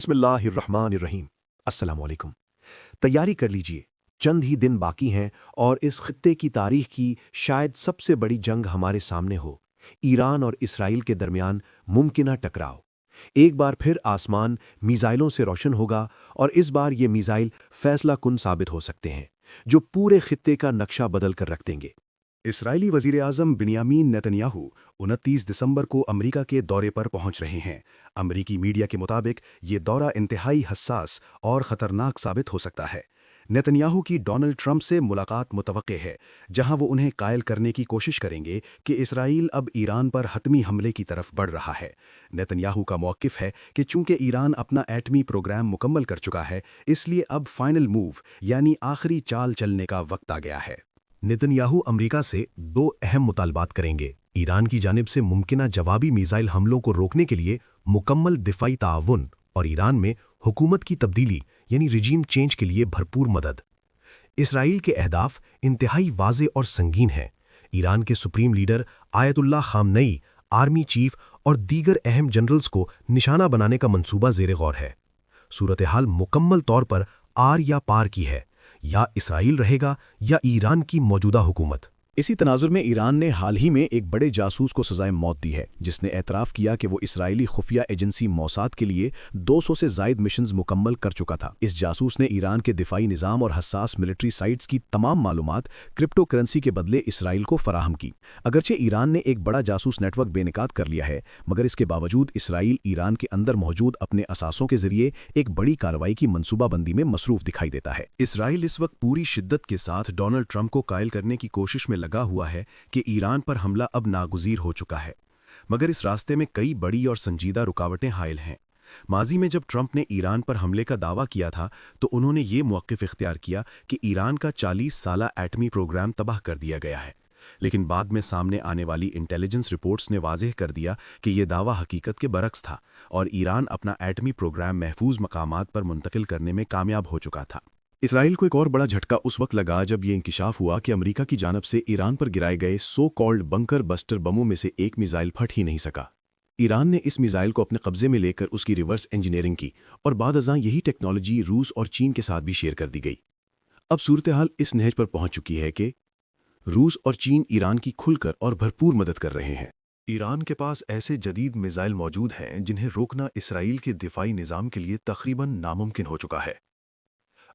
बिस्मिल्लाहिर्रहमानिर्रहीम। अस्सलाम वालेकुम। तैयारी कर लीजिए, चंद ही दिन बाकी हैं और इस खित्ते की तारीख की शायद सबसे बड़ी जंग हमारे सामने हो, ईरान और इसराइल के दरमियान मुमकिना टकराव। एक बार फिर आसमान मिसाइलों से रोशन होगा और इस बार ये मिसाइल फैसला कुन साबित हो सकते हैं, जो पूरे खित्ते का नक्शा बदल कर रख देंगे। इसराइली वज़ीर-ए-आज़म बिन्यामीन नेतन्याहू 29 दिसंबर को अमेरिका के दौरे पर पहुंच रहे हैं। अमेरिकी मीडिया के मुताबिक ये दौरा इंतहाई हसास और ख़तरनाक साबित हो सकता है। नेतन्याहू की डोनाल्ड ट्रंप से मुलाकात मुतवक्के है, जहां वो उन्हें कायल करने की कोशिश करेंगे कि इसराइल अब ईरान पर हतमी हमले की तरफ बढ़ रहा है। नेतन्याहू का मौक़िफ़ है कि चूंकि ईरान अपना एटमी प्रोग्राम मुकम्मल कर चुका है, इसलिए अब फाइनल मूव यानी आखिरी चाल चलने का वक्त आ गया है। नेतन्याहू अमेरिका से दो अहम मुतालबात करेंगे। ईरान की जानिब से मुमकिना जवाबी मिसाइल हमलों को रोकने के लिए मुकम्मल दिफाई ताउन और ईरान में हुकूमत की तब्दीली यानी रिजीम चेंज के लिए भरपूर मदद। इसराइल के अहदाफ इंतहाई वाज़े और संगीन हैं। ईरान के supreme leader Ayatollah खामनई, army chief और दीगर अहम जनरल्स को निशाना बनाने का मंसूबा ज़ेर गौर है। सूरत हाल मुकम्मल तौर पर आर या पार की है, या इसराइल रहेगा या ईरान की मौजूदा हुकूमत। इसी तनाजुर में ईरान ने हाल ही में एक बड़े जासूस को सजाए मौत दी है, जिसने एतराफ़ किया कि वो इसराइली खुफिया एजेंसी मौसाद के लिए 200 से ज़ायद मिशंस मुकम्मल कर चुका था। इस जासूस ने ईरान के दिफाई निज़ाम और हसास मिलिट्री साइट्स की तमाम मालूमात क्रिप्टो करेंसी के बदले इसराइल को फराहम की। अगरचे ईरान ने एक बड़ा जासूस नेटवर्क बेनकाद कर लिया है, मगर इसके बावजूद इसराइल ईरान के अंदर मौजूद अपने असासों के जरिए एक बड़ी कार्रवाई की मनसूबाबंदी में मसरूफ़ दिखाई देता है। इसराइल इस वक्त पूरी शिद्दत के साथ डोनाल्ड ट्रंप को कायल करने की कोशिश में लगा हुआ है कि ईरान पर हमला अब नागुज़ीर हो चुका है, मगर इस रास्ते में कई बड़ी और संजीदा रुकावटें हायल हैं। माजी में जब ट्रंप ने ईरान पर हमले का दावा किया था, तो उन्होंने ये मौक़िफ़ इख्तियार किया कि ईरान का 40 साला एटमी प्रोग्राम तबाह कर दिया गया है। लेकिन बाद में सामने आने वाली इंटेलिजेंस रिपोर्ट्स ने वाज़ेह कर दिया कि यह दावा हकीकत के बरक्स था और ईरान अपना एटमी प्रोग्राम महफूज मकामात पर मुंतकिल करने में कामयाब हो चुका था। इसराइल को एक और बड़ा झटका उस वक्त लगा जब ये इंकिशाफ हुआ कि अमेरिका की जानब से ईरान पर गिराए गए सो कॉल्ड बंकर बस्टर बमों में से एक मिसाइल फट ही नहीं सका। ईरान ने इस मिसाइल को अपने कब्जे में लेकर उसकी रिवर्स इंजीनियरिंग की और बाद अज़ां यही टेक्नोलॉजी रूस और चीन के साथ भी शेयर कर दी गई। अब सूरत हाल इस नहज पर पहुंच चुकी है कि रूस और चीन ईरान की खुलकर और भरपूर मदद कर रहे हैं। ईरान के पास ऐसे जदीद मिसाइल मौजूद हैं जिन्हें रोकना इसराइल के दिफाई निज़ाम के लिए तकरीबन नामुमकिन हो चुका है।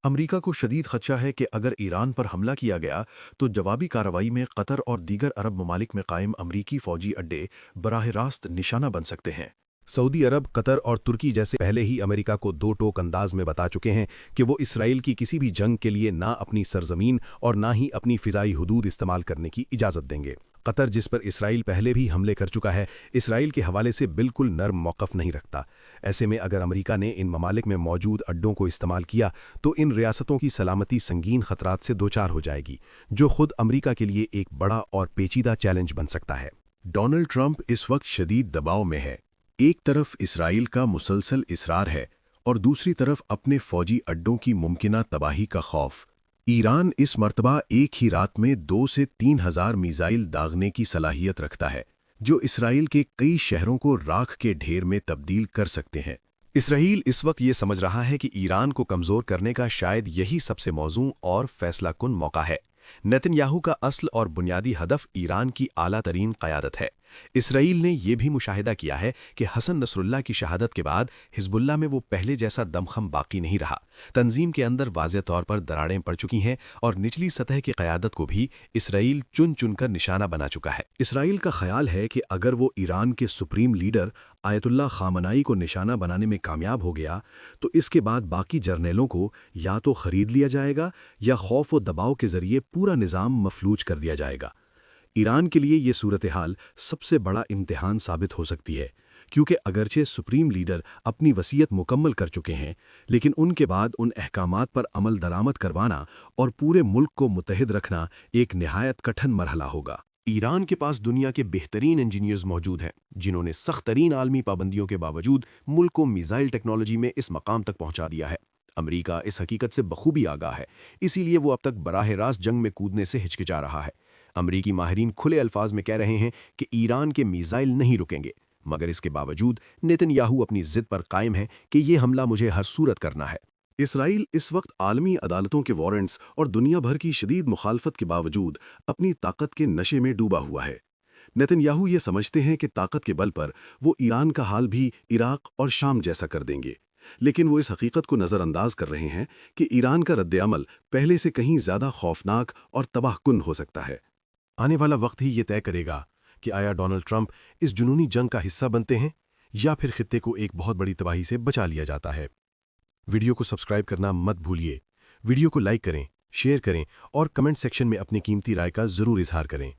अमेरिका को शदीद खदशा है कि अगर ईरान पर हमला किया गया तो जवाबी कार्रवाई में कतर और दीगर अरब ममालिक में कायम अमरीकी फ़ौजी अड्डे बराह रास्त निशाना बन सकते हैं। सऊदी अरब, कतर और तुर्की जैसे पहले ही अमेरिका को दो टोक अंदाज में बता चुके हैं कि वो इसराइल की किसी भी जंग के लिए ना अपनी सरजमीन और ना ही अपनी फ़िज़ाई हुदूद इस्तेमाल करने की इजाज़त देंगे। कतर, जिस पर इसराइल पहले भी हमले कर चुका है, इसराइल के हवाले से बिल्कुल नर्म मौक़िफ़ नहीं रखता। ऐसे में अगर अमेरिका ने इन ममालिक में मौजूद अड्डों को इस्तेमाल किया तो इन रियासतों की सलामती संगीन ख़तरात से दोचार हो जाएगी, जो खुद अमेरिका के लिए एक बड़ा और पेचीदा चैलेंज बन सकता है। डोनाल्ड ट्रंप इस वक्त शदीद दबाव में है। एक तरफ इसराइल का मुसलसल इसरार है और दूसरी तरफ अपने फ़ौजी अड्डों की मुमकिना तबाही का खौफ। ईरान इस मर्तबा एक ही रात में 2 से 3 हज़ार मिसाइल दागने की सलाहियत रखता है, जो इसराइल के कई शहरों को राख के ढेर में तब्दील कर सकते हैं। इसराइल इस वक्त ये समझ रहा है कि ईरान को कमज़ोर करने का शायद यही सबसे मौजूद और फैसला कुन मौका है। नेतन्याहू का असल और बुनियादी हदफ ईरान की आला तरीन क़यादत है। इसराइल ने यह भी मुशाहिदा किया है कि हसन नसरुल्लाह की शहादत के बाद हिज़्बुल्लाह में वो पहले जैसा दमखम बाकी नहीं रहा। तंजीम के अंदर वाज़ेह तौर पर दरारें पड़ चुकी हैं और निचली सतह की क़यादत को भी इसराइल चुन चुनकर निशाना बना चुका है। इसराइल का ख्याल है कि अगर वो ईरान के सुप्रीम लीडर आयतुल्लाह खामनाई को निशाना बनाने में कामयाब हो गया तो इसके बाद बाकी जर्नेलों को या तो ख़रीद लिया जाएगा या खौफ व दबाव के ज़रिए पूरा निज़ाम मफलूज कर दिया जाएगा। ईरान के लिए ये सूरत हाल सबसे बड़ा इम्तिहान साबित हो सकती है, क्योंकि अगरचे सुप्रीम लीडर अपनी वसीयत मुकम्मल कर चुके हैं, लेकिन उनके बाद उन अहकामात पर अमल दरामद करवाना और पूरे मुल्क को मुत्तहिद रखना एक निहायत कठिन मरहला होगा। ईरान के पास दुनिया के बेहतरीन इंजीनियर्स मौजूद हैं, जिन्होंने सख्त तरीन आलमी पाबंदियों के बावजूद मुल्क को मिसाइल टेक्नोलॉजी में इस मकाम तक पहुंचा दिया है। अमेरिका इस हकीकत से बखूबी आगाह है, इसीलिए वो अब तक बराह रास्त जंग में कूदने से हिचकिचा रहा है। अमरीकी माहिरीन खुले अल्फाज में कह रहे हैं कि ईरान के मिसाइल नहीं रुकेंगे, मगर इसके बावजूद नेतन्याहू अपनी जिद पर कायम है कि ये हमला मुझे हर सूरत करना है। इसराइल इस वक्त आलमी अदालतों के वारंट्स और दुनिया भर की शदीद मुखालफत के बावजूद अपनी ताकत के नशे में डूबा हुआ है। नेतन्याहू ये समझते हैं कि ताकत के बल पर वो ईरान का हाल भी इराक और शाम जैसा कर देंगे, लेकिन वो इस हकीकत को नज़रअंदाज कर रहे हैं कि ईरान का रद्द-ए-अमल पहले से कहीं ज़्यादा खौफनाक और तबाहकुन हो सकता है। आने वाला वक्त ही ये तय करेगा कि आया डोनाल्ड ट्रंप इस जुनूनी जंग का हिस्सा बनते हैं या फिर खित्ते को एक बहुत बड़ी तबाही से बचा लिया जाता है। वीडियो को सब्सक्राइब करना मत भूलिए, वीडियो को लाइक करें, शेयर करें और कमेंट सेक्शन में अपनी कीमती राय का ज़रूर इजहार करें।